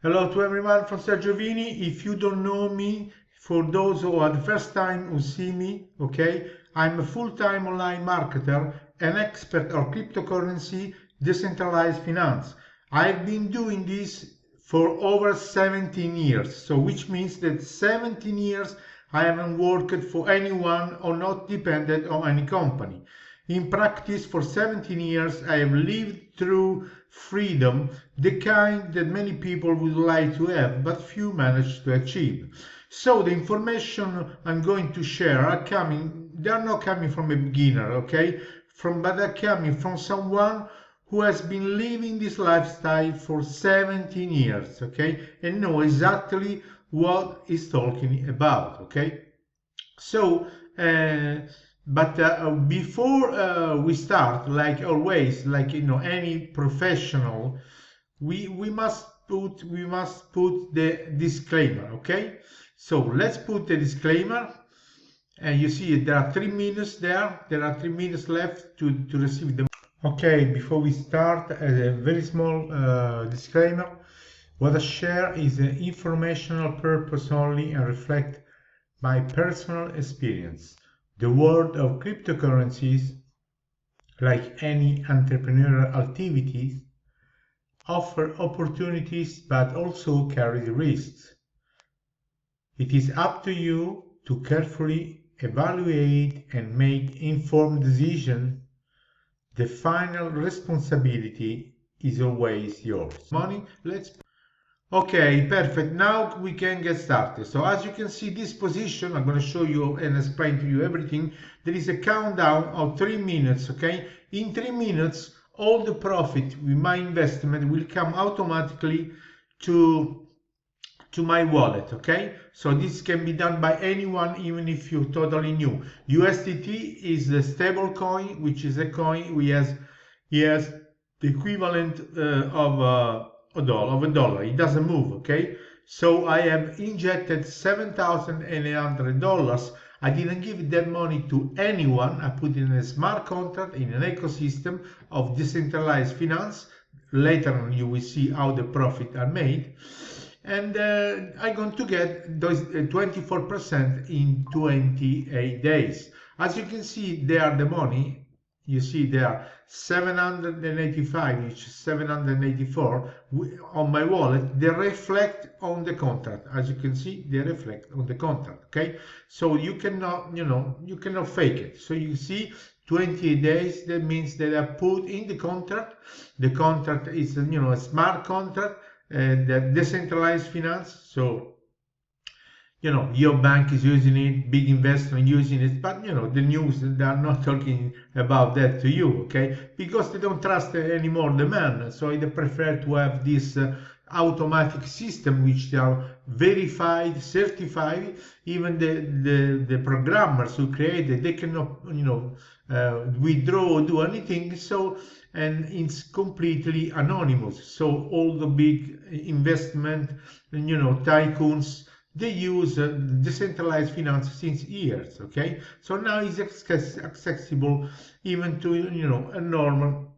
Hello to everyone from Sergio Vini. If you don't know me, for those who are the first time who see me, okay, I'm a full-time online marketer, an expert on cryptocurrency, decentralized finance. I've been doing this for over 17 years, so which means that 17 years I haven't worked for anyone or not dependent on any company. In practice, for 17 years, I have lived through freedom, the kind that many people would like to have, but few manage to achieve. So the information I'm going to share they are not coming from a beginner, okay? But they're coming from someone who has been living this lifestyle for 17 years, okay? And know exactly what he's talking about, okay? So, before we start, like always, like any professional, we must put the disclaimer. Okay, so let's put the disclaimer, and you see there are 3 minutes there. There are 3 minutes left to receive the. Okay, before we start, a very small disclaimer. What I share is an informational purpose only and reflect my personal experience. The world of cryptocurrencies, like any entrepreneurial activities, offer opportunities but also carry risks. It is up to you to carefully evaluate and make informed decisions. The final responsibility is always yours. Money, let's. Okay, perfect. Now we can get started. So as you can see, this position, I'm going to show you and explain to you everything. There is a countdown of 3 minutes, okay? In 3 minutes, all the profit with my investment will come automatically to my wallet, okay? So this can be done by anyone, even if you're totally new. USDT is the stable coin, which is a coin he has the equivalent of a dollar. It doesn't move, okay? So I have injected $7,800. I didn't give that money to anyone. I put it in a smart contract in an ecosystem of decentralized finance. Later on you will see how the profit are made, and I'm going to get those 24% in 28 days. As you can see, there the money, you see there 785, which is 784 on my wallet. They reflect on the contract. As you can see, they reflect on the contract. Okay, so you cannot, you cannot fake it. So you see 28 days, that means that I put in the contract. The contract is, a smart contract, the decentralized finance. So your bank is using it, big investor using it, but the news, they are not talking about that to you, okay? Because they don't trust anymore the man. So they prefer to have this automatic system, which they are verified, certified. Even the programmers who created, they cannot withdraw or do anything. So, and it's completely anonymous. So all the big investment tycoons, they use decentralized finance since years, okay? So now it's accessible even to a normal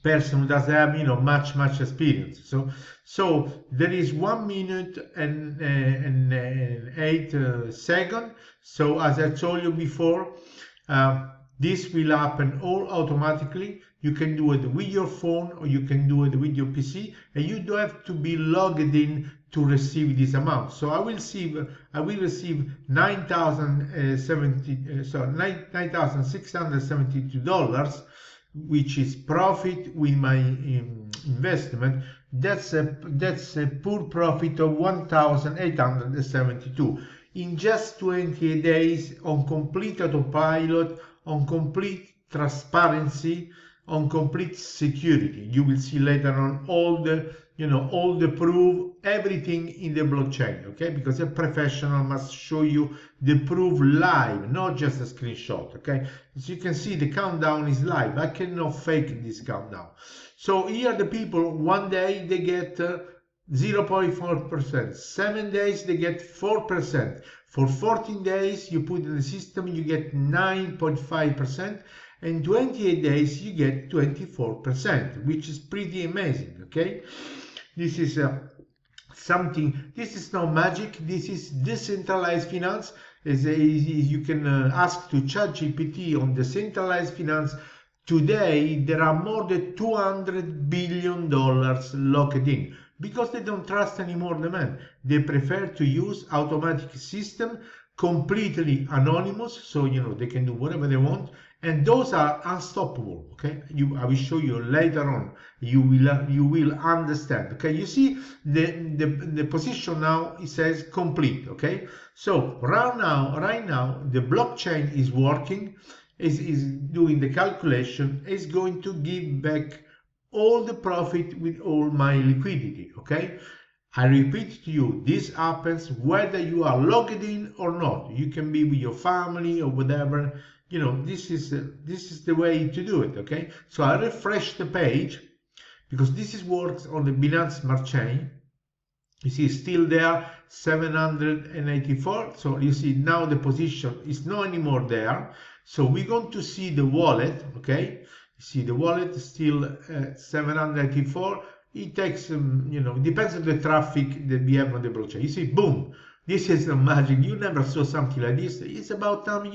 person who doesn't have much experience. So there is 1 minute and 8 seconds. So as I told you before, this will happen all automatically. You can do it with your phone or you can do it with your PC, and you don't have to be logged in to receive this amount. So I will receive $9,672, which is profit with my investment. That's a poor profit of 1,872 in just 28 days, on complete autopilot, on complete transparency, on complete security. You will see later on all the proof, everything in the blockchain, okay? Because a professional must show you the proof live, not just a screenshot, okay? As you can see, the countdown is live. I cannot fake this countdown. So here the people, one day they get 0.4%, 7 days they get 4%, for 14 days you put in the system, you get 9.5%, and 28 days you get 24%, which is pretty amazing, okay? This is something. This is no magic. This is decentralized finance. You can ask to ChatGPT on decentralized finance. Today there are more than $200 billion locked in because they don't trust anymore the man. They prefer to use automatic system, completely anonymous, so they can do whatever they want, and those are unstoppable. Okay, I will show you later on. You will understand. Okay, you see the position now. It says complete. Okay, so right now the blockchain is working, is doing the calculation, is going to give back all the profit with all my liquidity. Okay, I repeat to you, this happens whether you are logged in or not. You can be with your family or whatever. This is the way to do it. Okay, so I refresh the page because this works on the Binance Smart Chain. You see, still there, 784. So you see now the position is not anymore there. So we're going to see the wallet. Okay, you see the wallet is still 784. It takes, depends on the traffic that we have on the blockchain. You see, boom, this is the magic. You never saw something like this. It's about time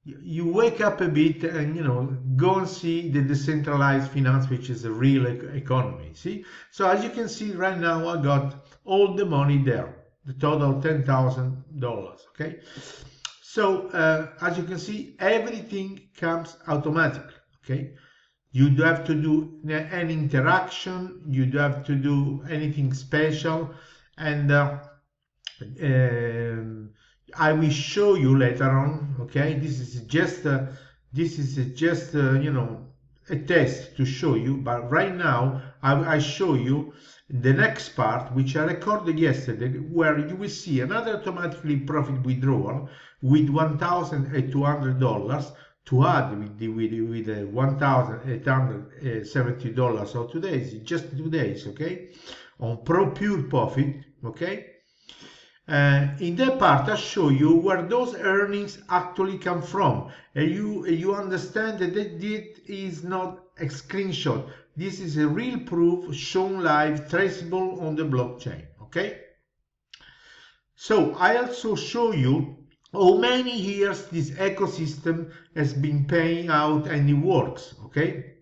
you wake up a bit and go and see the decentralized finance, which is a real economy. See, so as you can see right now, I got all the money there, the total $10,000. Okay, so as you can see, everything comes automatically. Okay, you don't have to do any interaction, you don't have to do anything special, and I will show you later on. Okay, this is just a test to show you, but right now I show you the next part, which I recorded yesterday, where you will see another automatically profit withdrawal with $1,200 to add with the $1,870 of today's, just 2 days. Okay, on pure profit. Okay, in that part I show you where those earnings actually come from, and you understand that it is not a screenshot. This is a real proof, shown live, traceable on the blockchain. Okay, so I also show you how many years this ecosystem has been paying out and it works. Okay,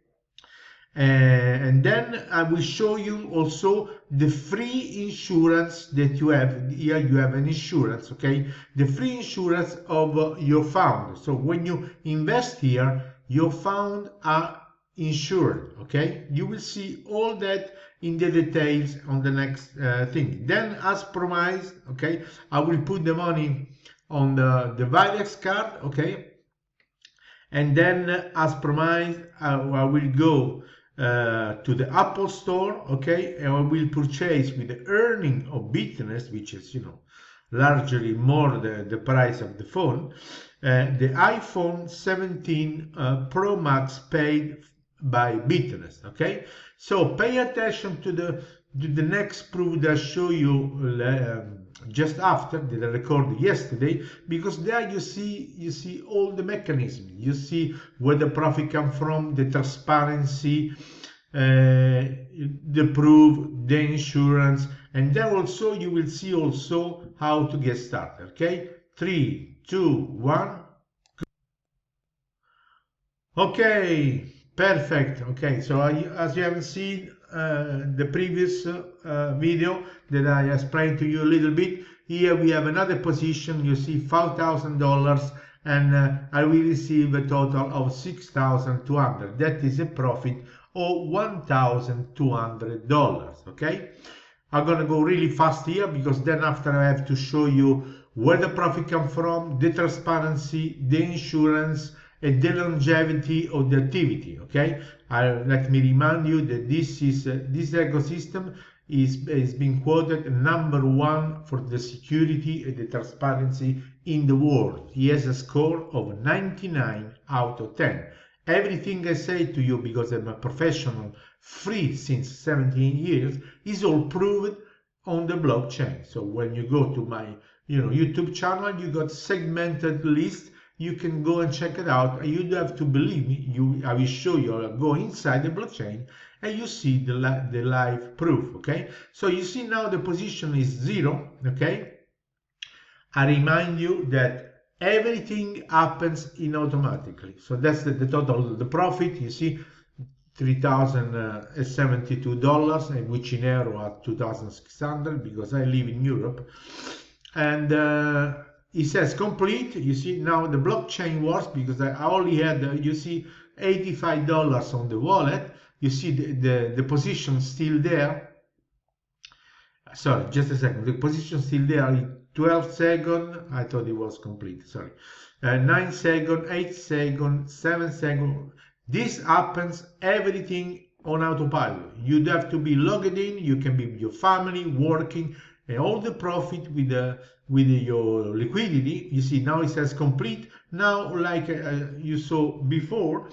and then I will show you also the free insurance that you have. Here you have an insurance. Okay, the free insurance of your fund. So when you invest here, your fund are insured. Okay, you will see all that in the details on the next thing. Then, as promised, okay, I will put the money on the Virex card. Okay, and then as promised, I will go to the Apple Store. Okay, and I will purchase with the earning of Bitnest, which is largely more the price of the phone, the iPhone 17 Pro Max paid by Bitnest. Okay, so pay attention to the next proof that I show you just after that I recorded yesterday, because there you see all the mechanisms. You see where the profit comes from, the transparency, the proof, the insurance, and then also you will see also how to get started. Okay, 3, 2, 1. Okay, perfect. Okay, so as you haven't seen the previous video that I explained to you a little bit, here we have another position. You see $5,000, and I will receive a total of $6,200. That is a profit of $1,200. Okay, I'm gonna go really fast here because then after I have to show you where the profit comes from, the transparency, the insurance, and the longevity of the activity. Okay, let me remind you that this ecosystem is being quoted #1 for the security and the transparency in the world. He has a score of 99 out of 10. Everything I say to you, because I'm a professional, free since 17 years, is all proved on the blockchain. So when you go to my YouTube channel, you got segmented list. you can go and check it out. You don't have to believe me. I will show you. I'll go inside the blockchain and you see the live proof. Okay, so you see now the position is 0. Okay, I remind you that everything happens in automatically. So that's the total, the profit. You see, $3,072, and which in euro are 2,600 because I live in Europe. And it says complete. You see now the blockchain works because I only had, you see, $85 on the wallet. You see the position still there. Sorry, just a second. The position still there in 12 seconds. I thought it was complete. Sorry. 9 seconds, 8 seconds, 7 seconds. This happens everything on autopilot. You have to be logged in. You can be with your family working, and all the profit with your liquidity. You see now it says complete. Now, like you saw before,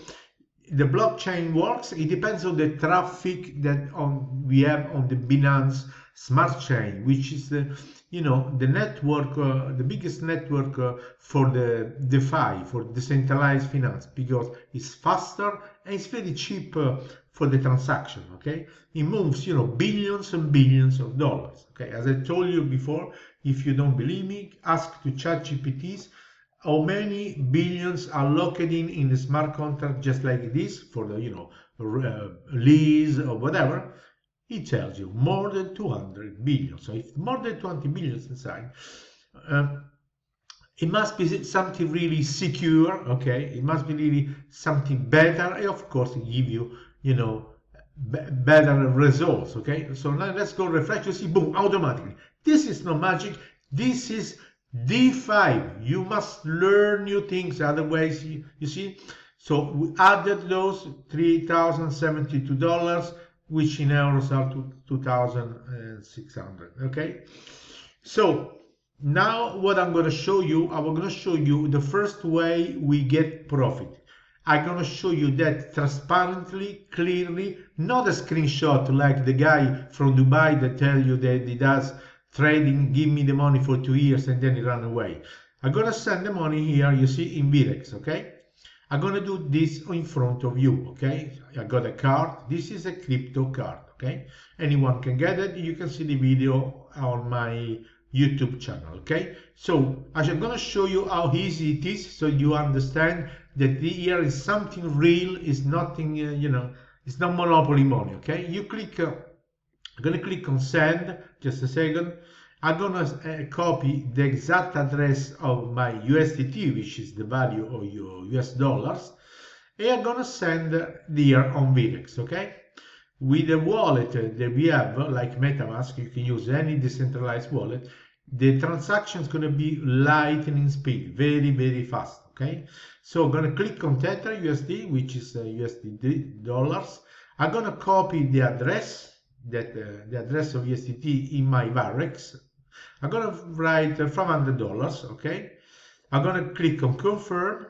the blockchain works. It depends on the traffic that we have on the Binance Smart Chain, which is the network, the biggest network for the DeFi, for decentralized finance, because it's faster and it's very cheap for the transaction. Okay, it moves billions and billions of dollars. Okay, as I told you before, if you don't believe me, ask to ChatGPT how many billions are locked in the smart contract just like this for the lease or whatever. It tells you more than 200 billion. So if more than 20 billions inside, it must be something really secure. Okay, it must be really something better, and of course it give you better results. Okay, so now let's go refresh. You see, boom, automatically. This is no magic. This is DeFi. You must learn new things, otherwise you see. So we added those $3,072, which in euros are 2,600. Okay, so now what I'm going to show you, I'm going to show you the first way we get profit. I'm going to show you that transparently, clearly, not a screenshot like the guy from Dubai that tell you that he does trading, give me the money for 2 years and then he run away. I'm going to send the money here, you see, in Bitnest. Okay, I'm going to do this in front of you. Okay, I got a card. This is a crypto card. Okay, anyone can get it. You can see the video on my YouTube channel. Okay, so I'm going to show you how easy it is, so you understand that here is something real. Is nothing, it's not monopoly money. Okay, you click. I'm going to click on send. Just a second. I'm going to copy the exact address of my USDT, which is the value of your US dollars, and I'm going to send here on Bitnest. Okay, with the wallet that we have, like MetaMask, you can use any decentralized wallet. The transaction is going to be lightning speed, very, very fast. Okay, so I'm going to click on Tether USD, which is USD dollars. I'm going to copy the address, the address of USDT in my Varex. I'm going to write $500. Okay, I'm going to click on confirm.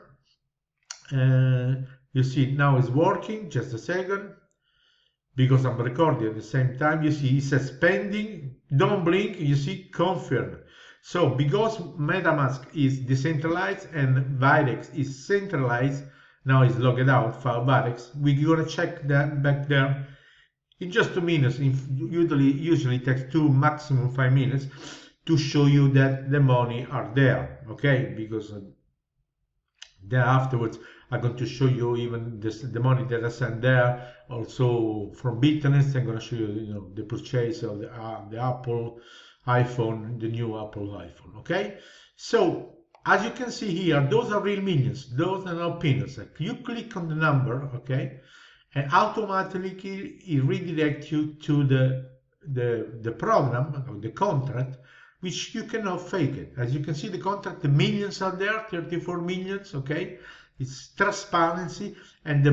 You see now it's working. Just a second, because I'm recording at the same time. You see it says pending. Don't blink. You see confirm. So because MetaMask is decentralized and Varex is centralized, now it's logged out for Varex. We're going to check that back there in just 2 minutes. Usually it takes 2, maximum 5 minutes to show you that the money are there. Okay, because then afterwards I'm going to show you even the money that I sent there. Also from Bitnest, I'm going to show you, the purchase of the Apple iPhone, the new Apple iPhone. Okay, so as you can see here, those are real millions. Those are not peanuts. You click on the number, okay, and automatically it redirects you to the program or the contract, which you cannot fake it. As you can see, the contract, the millions are there, 34 millions. Okay, it's transparency, and the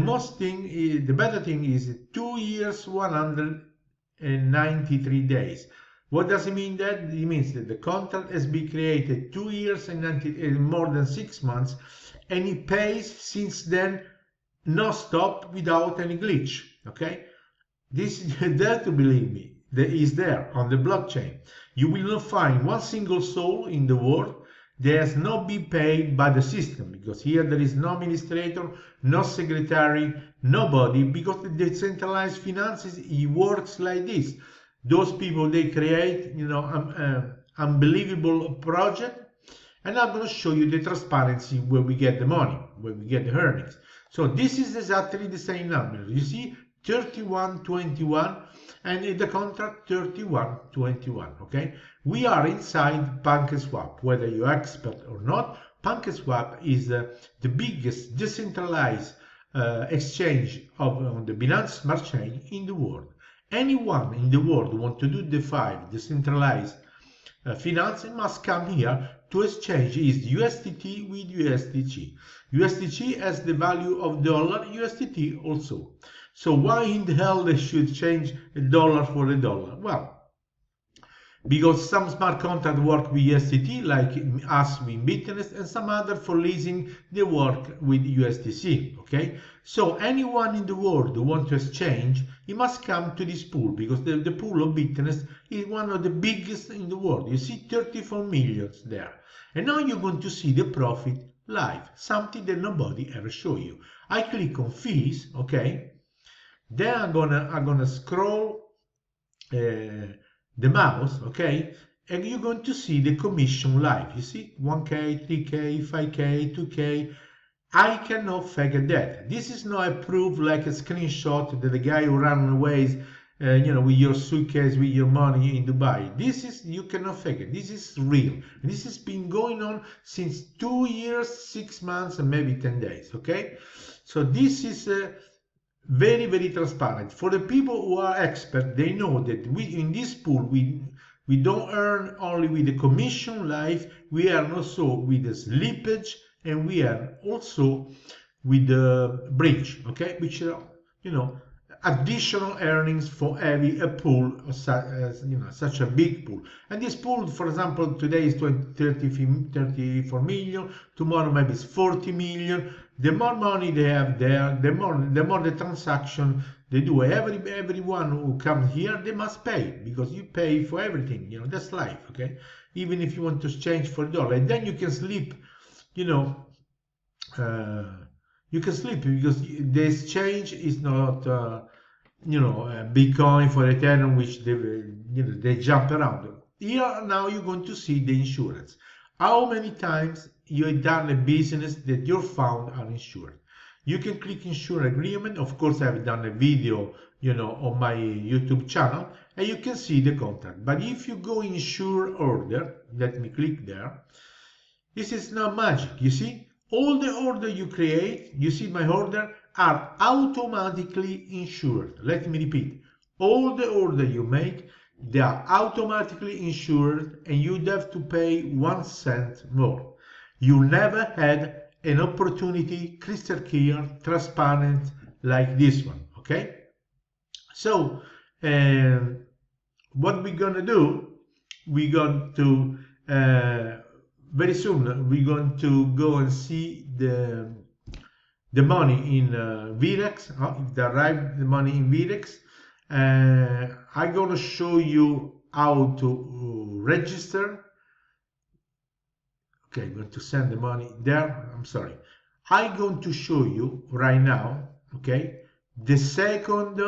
better thing is 2 years, 193 days. What does it mean? That it means that the contract has been created 2 years and more than 6 months, and it pays since then, no stop, without any glitch. Okay, this is there to believe me. That is there on the blockchain. You will not find one single soul in the world They has not been paid by the system, because here there is no administrator, no secretary, nobody, because the decentralized finances, it works like this. Those people, they create, unbelievable project, and I'm going to show you the transparency where we get the money, where we get the earnings. So this is exactly the same number. You see, 31.21, and in the contract 31.21. Okay, we are inside PancakeSwap. Whether you're expert or not, PancakeSwap is the biggest decentralized exchange on the Binance Smart Chain in the world. Anyone in the world who want to do DeFi, decentralized finance, must come here to exchange his USDT with USDT. USDT has the value of dollar, USDT also. So why in the hell they should change a dollar for a dollar? Well, because some smart contract work with USDT, like us with Bitnest, and some other for leasing they work with USDC. Okay, so anyone in the world who wants to exchange, he must come to this pool, because the pool of Bitnest is one of the biggest in the world. You see 34 millions there, and now you're going to see the profit live, something that nobody ever show you. I click on fees. Okay, then I'm gonna scroll the mouse, okay, and you're going to see the commission live. You see 1K, 3K, 5K, 2K. I cannot figure that. This is not a proof like a screenshot that the guy who ran away, with your suitcase with your money in Dubai. This is, you cannot figure. This is real. This has been going on since 2 years, 6 months, and maybe 10 days. Okay, so this is very, very transparent. For the people who are expert, they know that we in this pool we don't earn only with the commission live, we earn also with the slippage, and we earn also with the bridge, okay, which are additional earnings for having a pool of such a big pool. And this pool, for example, today is 34 million, tomorrow maybe it's 40 million. The more money they have there, the more the transaction they do. Everyone who comes here, they must pay, because you pay for everything. That's life. Okay, even if you want to exchange for dollar, and then you can sleep. You can sleep, because the exchange is not Bitcoin for Ethereum, which they jump around. Here now you're going to see the insurance. How many times you have done a business that your funds are insured? You can click insure agreement. Of course, I've done a video, on my YouTube channel, and you can see the contract. But if you go insure order, let me click there. This is not magic. You see, all the order you create, you see my order, are automatically insured. Let me repeat. All the order you make, they are automatically insured, and you'd have to pay 1 cent more. You never had an opportunity crystal clear, transparent like this one. Okay? So, what we're gonna do, we're going to very soon we're going to go and see the money in Virex, if they arrive the money in Virex. I'm going to show you how to register. Okay, I'm going to send the money there. I'm sorry. I'm going to show you right now, okay, the second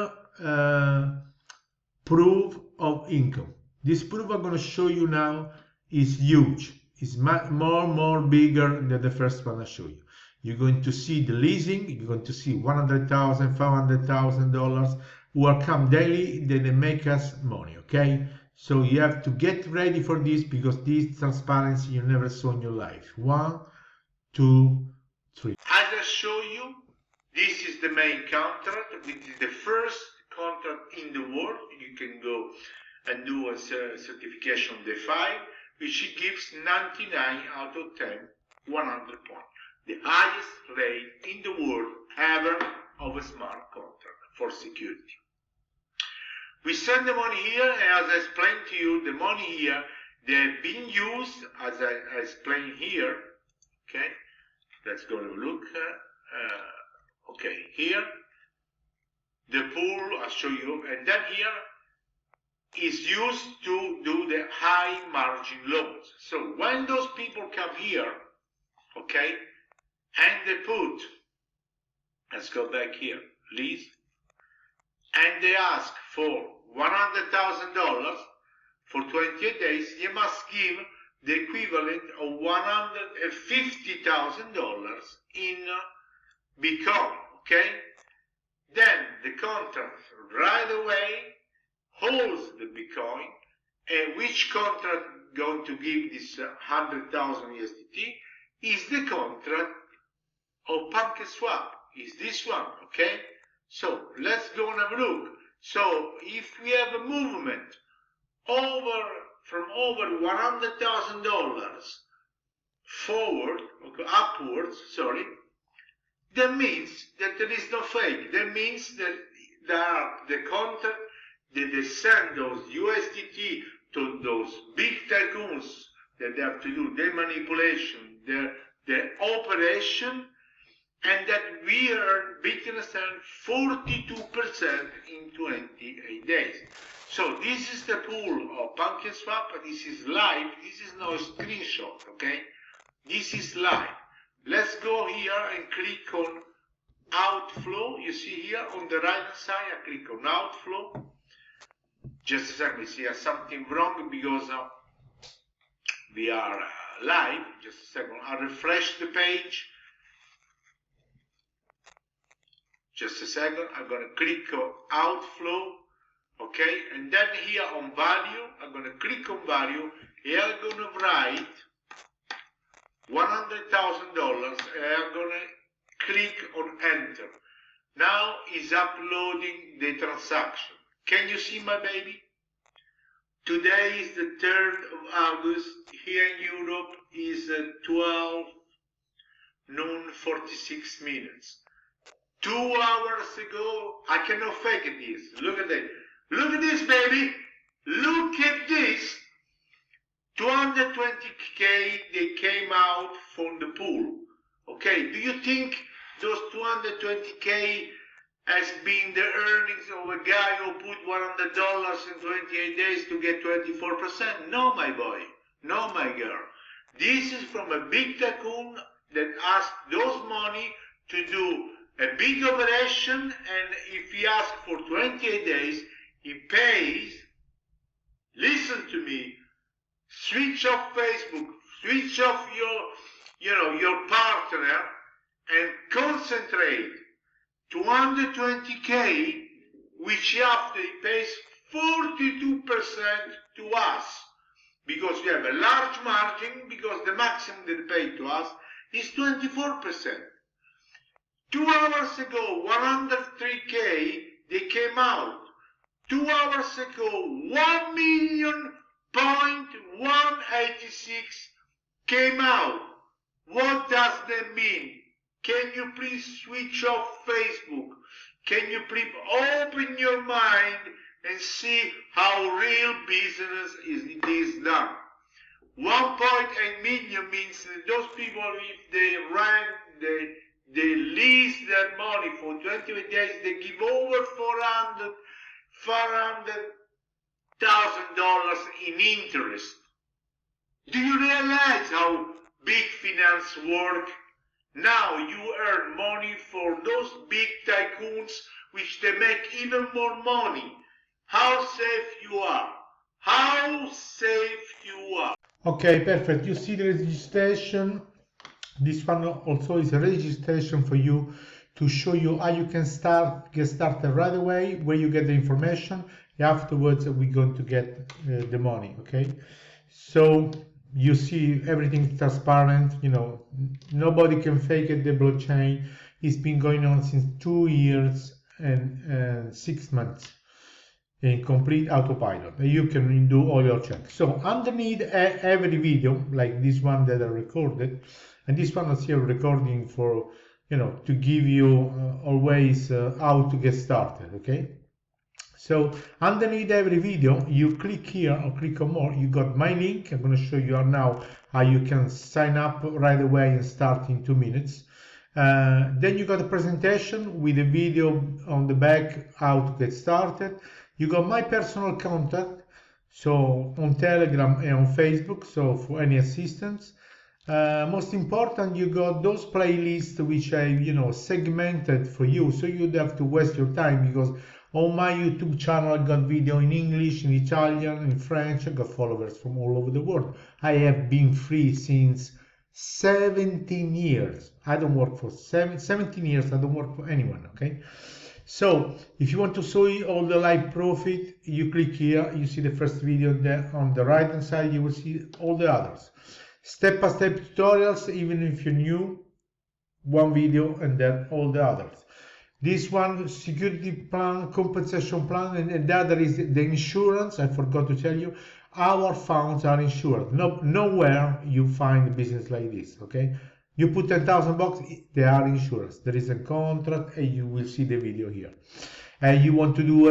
proof of income. This proof I'm going to show you now is huge. It's more bigger than the first one I showed you. You're going to see the leasing. You're going to see $100,000, $500,000 who are come daily. They make us money. Okay, so you have to get ready for this, because this transparency you never saw in your life. 1, 2, 3. As I show you, this is the main contract. This is the first contract in the world. You can go and do a certification DeFi, which gives 99 out of 10, 100 points. The highest rate in the world ever of a smart contract for security. We send the money here, and as I explained to you, the money here, they're being used, as I explained here. Okay, let's go and look. Okay, here, the pool, I'll show you, and then here, is used to do the high margin loans. So when those people come here, okay, and they put, let's go back here, please, and they ask for $100,000 for 28 days, you must give the equivalent of $150,000 in Bitcoin, okay? Then the contract right away holds the Bitcoin, and which contract going to give this 100,000 USDT is the contract of PancakeSwap, is this one, okay? So let's go and have a look. So if we have a movement from over $100,000 forward, okay, upwards, sorry, that means that there is no fake. That means that the contract that they send those USDT to those big tycoons that they have to do their manipulation, their operation, and that we earn Bitnest 42% in 28 days. So this is the pool of PancakeSwap. This is live. This is no screenshot, okay? This is live. Let's go here and click on outflow. You see here on the right hand side, I click on outflow. Just a second, you see something wrong because we are live. Just a second, I'll refresh the page. Just a second, I'm going to click on outflow, okay, and then here on value, I'm going to click on value, here I'm going to write $100,000, and I'm going to click on enter. Now is uploading the transaction. Can you see my baby? Today is the 3rd of August, here in Europe is 12 noon 46 minutes. 2 hours ago, I cannot fake this. Look at that. Look at this, baby. Look at this. 220K, they came out from the pool. Okay, do you think those 220K has been the earnings of a guy who put $100 in 28 days to get 24%? No, my boy. No, my girl. This is from a big tycoon that asked those money to do a big operation, and if he asks for 28 days, he pays, listen to me, switch off Facebook, switch off your partner, and concentrate 220K, which after he pays 42% to us, because we have a large margin, because the maximum they pay to us is 24%. 2 hours ago, 103K, they came out. 2 hours ago, 1,186 came out. What does that mean? Can you please switch off Facebook? Can you please open your mind and see how real business is done? 1.8 million means that those people, if they lease their money for 28 days, they give over $400,000 in interest. Do you realize how big finance work? Now you earn money for those big tycoons, which they make even more money. How safe you are? How safe you are? Okay, perfect. You see the registration. This one also is a registration for you to show you how you can get started right away, where you get the information. Afterwards, we're going to get the money. Okay, so you see everything transparent. Nobody can fake it. The blockchain, it's been going on since 2 years and 6 months in complete autopilot. You can do all your checks. So underneath every video, like this one that I recorded, and this one is here recording for, to give you always how to get started, okay? So underneath every video, you click here or click on more, you got my link. I'm going to show you now how you can sign up right away and start in 2 minutes. Then you got a presentation with a video on the back, how to get started. You got my personal contact. So on Telegram and on Facebook, so for any assistance. Most important, you got those playlists which I, segmented for you, so you don't have to waste your time, because on my YouTube channel I got video in English, in Italian, in French. I got followers from all over the world. I have been free since 17 years. I don't work for 17 years. I don't work for anyone, okay? So if you want to see all the live profit, you click here. You see the first video there on the right hand side. You will see all the others. Step-by-step tutorials, even if you're new, one video and then all the others. This one, security plan, compensation plan, and the other is the insurance. I forgot to tell you, our funds are insured. Nowhere you find a business like this, okay? You put 10,000 bucks, they are insurance. There is a contract, and you will see the video here. And you want to do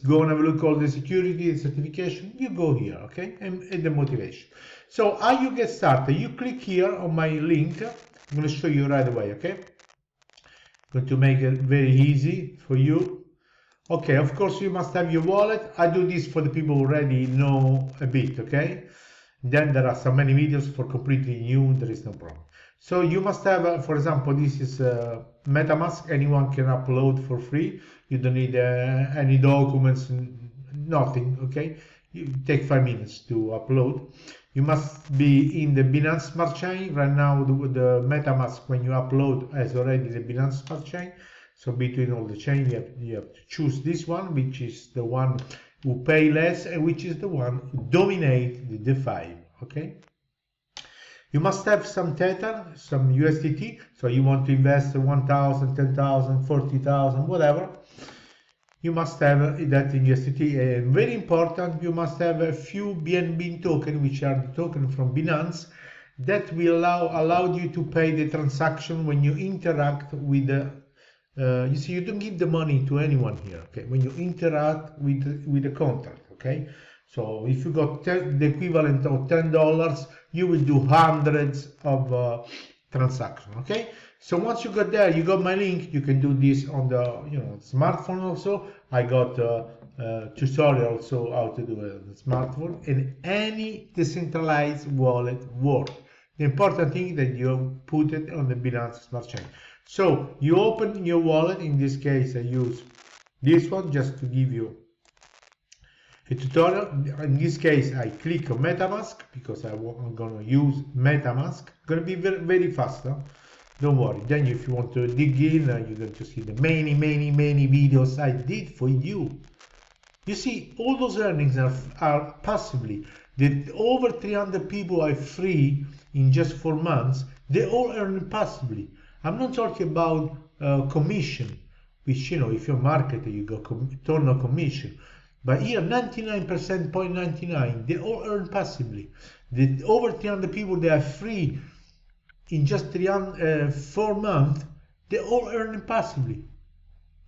go and have a look at all the security and certification, you go here, okay? And the motivation. So how you get started? You click here on my link. I'm going to show you right away, okay? I'm going to make it very easy for you. Okay, of course you must have your wallet. I do this for the people who already know a bit, okay? Then there are so many videos for completely new, there is no problem. So you must have, for example, this is MetaMask. Anyone can upload for free. You don't need any documents, nothing, okay? You take 5 minutes to upload. You must be in the Binance Smart Chain. Right now, the MetaMask, when you upload, has already the Binance Smart Chain. So between all the chain, you have to choose this one, which is the one who pay less, and which is the one who dominate the DeFi, okay? You must have some Tether, some USDT. So you want to invest 1,000, 10,000, 40,000, whatever. You must have that in USDT. And very important, you must have a few BNB token, which are the token from Binance, that will allow you to pay the transaction when you interact with the. You see, you don't give the money to anyone here. Okay, when you interact with the contract. Okay, so if you got the equivalent of $10, you will do hundreds of transactions. Okay. So once you got there, you got my link. You can do this on the smartphone also. I got a tutorial also how to do it on the smartphone, and any decentralized wallet work. The important thing is that you put it on the Binance Smart Chain. So you open your wallet. In this case, I use this one just to give you a tutorial. In this case, I click on MetaMask because I'm going to use MetaMask. Going to be very, very fast. Huh? Don't worry. Then if you want to dig in, you're going to see the many videos I did for you. You see, all those earnings are passively. The over 300 people are free in just 4 months. They all earn passively. I'm not talking about commission, which, if you're a marketer, you got turn on commission. But here, 99.99%, they all earn passively. The over 300 people, they are free in just 4 months, they all earn passively.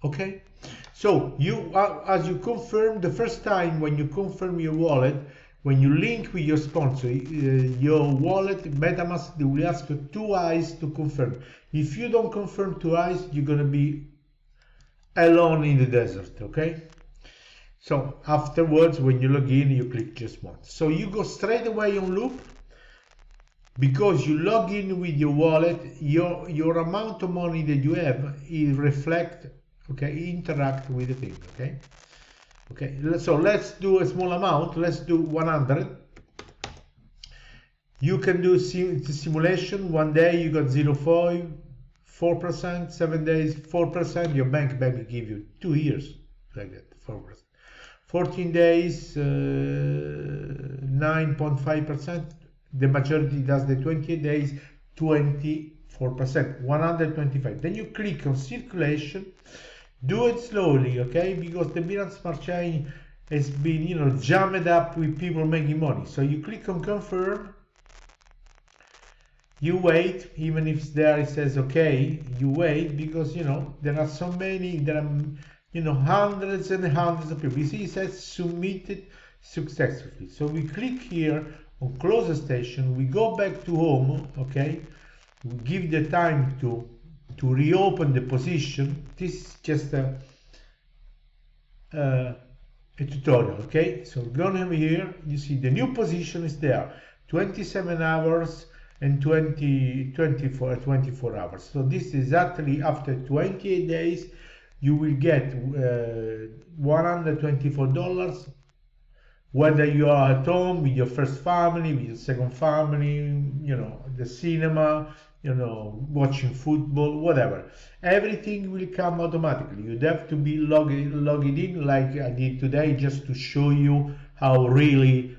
Okay? So, as you confirm, the first time when you confirm your wallet, when you link with your sponsor, your wallet, MetaMask, they will ask you twice to confirm. If you don't confirm twice, you're going to be alone in the desert, okay? So afterwards, when you log in, you click just once. So you go straight away on loop, because you log in with your wallet, your amount of money that you have, it reflect, okay, interact with the thing, okay? Okay, so let's do a small amount. Let's do 100. You can do the simulation. 1 day you got 0.4%, 4%, 7 days 4%. Your bank maybe give you 2 years like that, 4%. 14 days 9.5%. The majority does the 28 days 24%, 125. Then you click on circulation. Do it slowly, okay? Because the Binance Smart Chain has been, jammed up with people making money. So you click on confirm. You wait, even if there it says okay. You wait because there are so many. There are hundreds and hundreds of people. You see, it says submitted successfully. So we click here on close the station. We go back to home, okay? We give the time to reopen the position. This is just a tutorial. Okay, so going here, you see the new position is there, 27 hours and 24 hours. So this is exactly after 28 days you will get $124, whether you are at home with your first family, with your second family, the cinema, watching football, whatever. Everything will come automatically. You'd have to be logged in like I did today, just to show you how really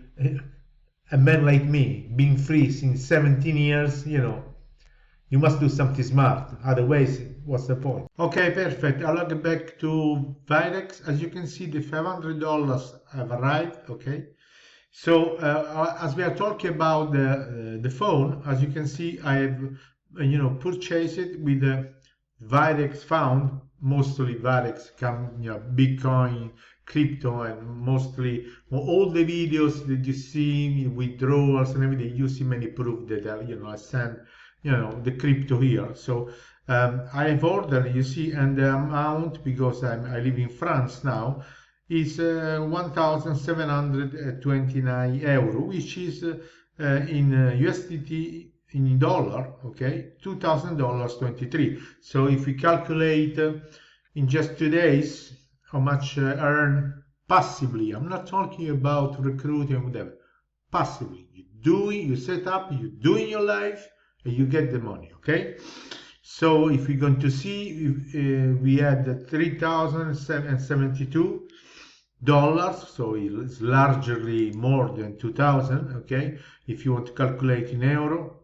a man like me, being free since 17 years, you must do something smart. Otherwise, what's the point? Okay, perfect. I'll log back to Virex. As you can see, the $500 have arrived. Okay. So as we are talking about the phone, as you can see, I have purchased it with the Virex Found. Mostly Virex come, Bitcoin, crypto, and mostly all the videos that you see, withdrawals and everything, you see many proof that I send the crypto here. So I have ordered, you see, and the amount, because I live in France now, is 1,729 euro, which is in USDT, in dollar, okay, $2,023. So if we calculate in just 2 days how much I earn passively, I'm not talking about recruiting, whatever, passively, you set up, you do in your life, and you get the money. Okay, so if we're going to see, we had $3,072, so it's largely more than 2,000. Okay, if you want to calculate in euro,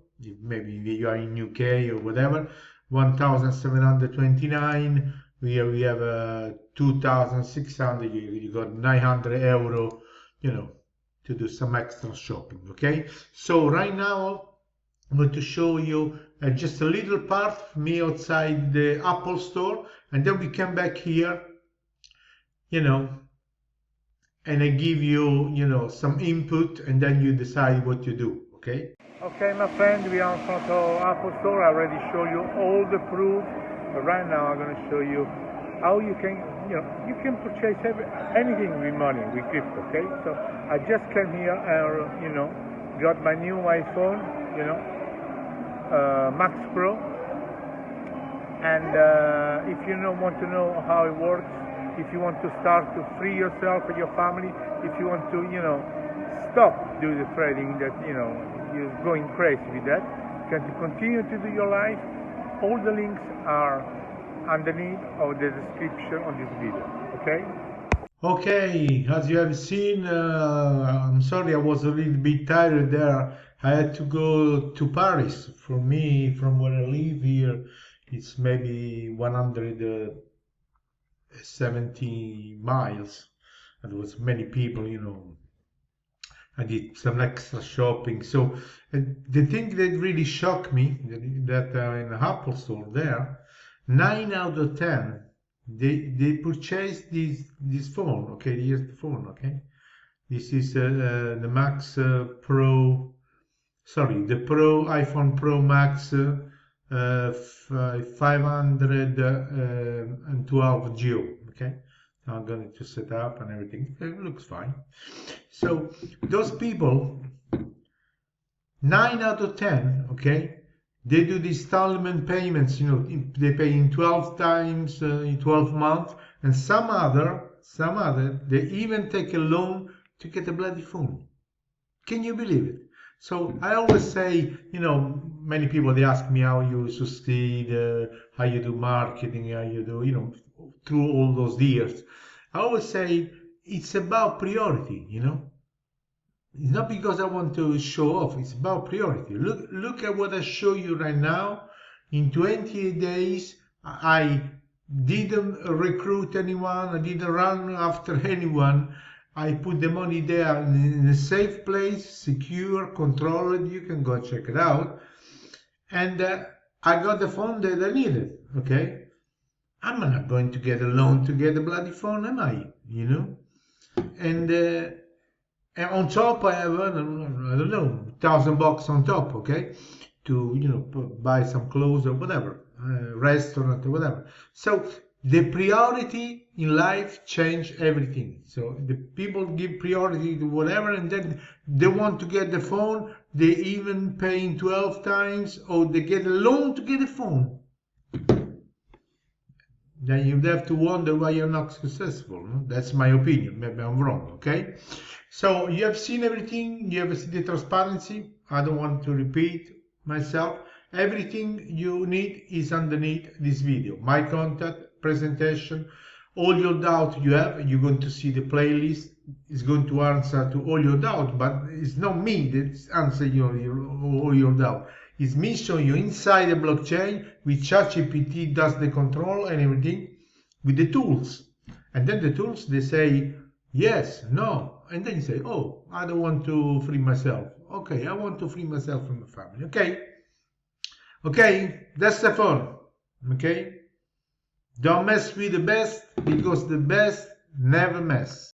maybe you are in UK or whatever, 1,729. We have 2,600. You got 900 euro, to do some extra shopping. Okay, so right now I'm going to show you just a little part of me outside the Apple Store, and then we come back here, and I give you, some input, and then you decide what you do. Okay? Okay, my friend, we are in front of Apple Store. I already show you all the proof, but right now I'm going to show you how you can, you can purchase anything with money, with crypto. Okay? So I just came here and, got my new iPhone, Max Pro, and if you want to know how it works, if you want to start to free yourself and your family, if you want to stop doing the trading that you're going crazy with that, you can continue to do your life, all the links are underneath of the description of this video. Okay, as you have seen, I'm sorry I was a little bit tired there. I had to go to Paris. For me, from where I live here, it's maybe 170 miles. And there was many people, I did some extra shopping. So the thing that really shocked me, that in the Apple Store there, 9 out of 10, they purchased this phone. Okay, here's the phone. Okay, this is the Max Pro. Sorry, the iPhone Pro Max 512 Geo. Okay, now I'm going to set up and everything. It looks fine. So those people, 9 out of 10, okay, they do the installment payments. They pay in 12 times in 12 months, and some other, they even take a loan to get a bloody phone. Can you believe it? So I always say, many people, they ask me how you succeed, how you do marketing, how you do, through all those years. I always say it's about priority, It's not because I want to show off, it's about priority. Look at what I show you right now. In 28 days, I didn't recruit anyone, I didn't run after anyone. I put the money there in a safe place, secure, controlled. You can go check it out. And I got the phone that I needed, okay? I'm not going to get a loan to get a bloody phone, am I? And on top, I have, I don't know, $1,000 on top, okay? To, buy some clothes or whatever, restaurant or whatever. So The priority in life change everything. So the people give priority to whatever, and then they want to get the phone. They even paying 12 times, or they get a loan to get a phone. Then you have to wonder why you're not successful. No? That's my opinion. Maybe I'm wrong. Okay. So you have seen everything. You have seen the transparency. I don't want to repeat myself. Everything you need is underneath this video. My contact, presentation, all your doubt you have. You're going to see the playlist. It's going to answer to all your doubt, but it's not me that's answering all your doubt. It's me showing you inside the blockchain with ChatGPT does the control and everything with the tools. And then the tools, they say yes, no. And then you say, oh, I don't want to free myself. Okay, I want to free myself from the family. Okay, that's the phone. Okay, don't mess with the best, because the best never mess.